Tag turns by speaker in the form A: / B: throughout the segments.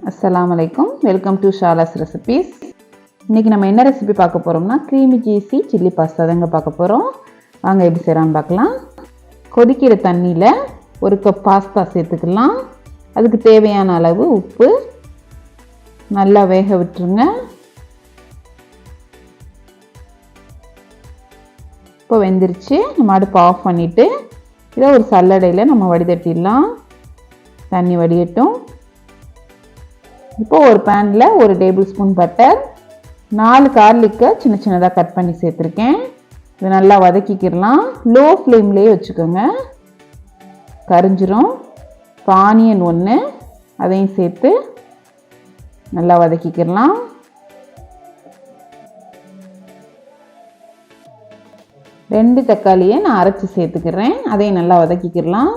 A: அஸ்ஸலாமு அலைக்கும். Welcome to Shala's recipes. இன்றைக்கி நம்ம என்ன ரெசிபி பார்க்க போகிறோம்னா க்ரீமி சீஸி சில்லி பாஸ்தா தாங்க பார்க்க போகிறோம். வாங்க எப்படி செய்யலாம்னு பார்க்கலாம். கொதிக்கிற தண்ணியில் ஒரு கப் பாஸ்தா சேர்த்துக்கலாம். அதுக்கு தேவையான அளவு உப்பு நல்லா வேக விட்டுருங்க. இப்போ வெந்துருச்சு. நம்ம அடுப்பு ஆஃப் பண்ணிவிட்டு இதை ஒரு சல்லடையில் நம்ம வடிதட்டிடலாம். தண்ணி வடியட்டும். இப்போ ஒரு பேனில் ஒரு டேபிள் ஸ்பூன் பட்டர், 4 கார்லிக்கை சின்ன சின்னதாக கட் பண்ணி சேர்த்துருக்கேன். இதை நல்லா வதக்கிக்கிடலாம். லோ ஃப்ளேம்லேயே வச்சுக்கோங்க, கரிஞ்சிரும். இப்போ ஆனியன் 1 அதையும் சேர்த்து நல்லா வதக்கிக்கிடலாம். ரெண்டு தக்காளியை நான் அரைச்சி சேர்த்துக்கிறேன். அதையும் நல்லா வதக்கிக்கிடலாம்.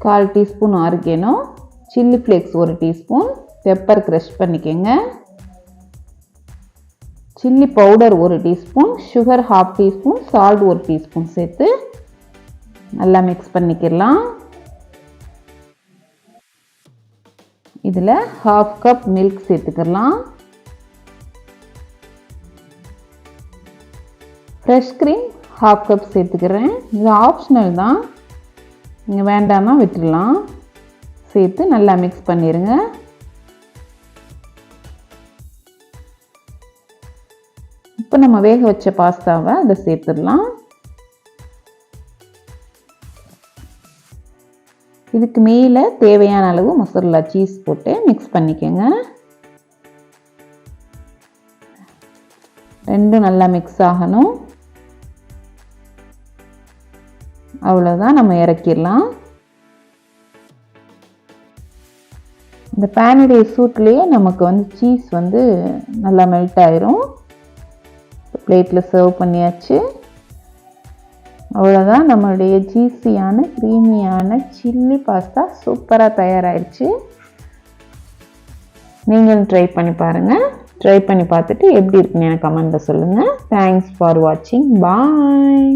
A: 1/4 teaspoon oregano, chilli flakes 1 teaspoon, pepper crush பண்ணிக்கோங்க, chilli powder 1 teaspoon, sugar 1/2 teaspoon, salt 1 teaspoon சேர்த்து நல்லா மிக்ஸ் பண்ணிக்கலாம். இதில் 1/2 கப் மில்க் சேர்த்துக்கலாம். ஃப்ரெஷ் க்ரீம் 1/2 கப் சேர்த்துக்கிறேன். இது ஆப்ஷனல் தான், நீங்கள் வேண்டாமா விட்டுடலாம். சேர்த்து நல்லா மிக்ஸ் பண்ணிடுங்க. இப்போ நம்ம வேக வச்ச பாஸ்தாவை அதை சேர்த்துடலாம். இதுக்கு மேலே தேவையான அளவு மசாலா சீஸ் போட்டு மிக்ஸ் பண்ணிக்கோங்க. ரெண்டும் நல்லா மிக்ஸ் ஆகணும். அவ்வளோதான், நம்ம இறக்கிடலாம். இந்த பேனுடைய சூட்லேயே நமக்கு சீஸ் நல்லா மெல்ட் ஆயிரும். பிளேட்டில் சர்வ் பண்ணியாச்சு. அவ்வளோதான், நம்மளுடைய ஜூஸியான க்ரீமியான சில்லி பாஸ்தா சூப்பராக தயாராகிடுச்சு. நீங்களும் ட்ரை பண்ணி பாருங்கள். ட்ரை பண்ணி பார்த்துட்டு எப்படி இருக்குன்னு எனக்கு கமெண்ட்டில் சொல்லுங்கள். தேங்க்ஸ் ஃபார் வாட்சிங். பாய்.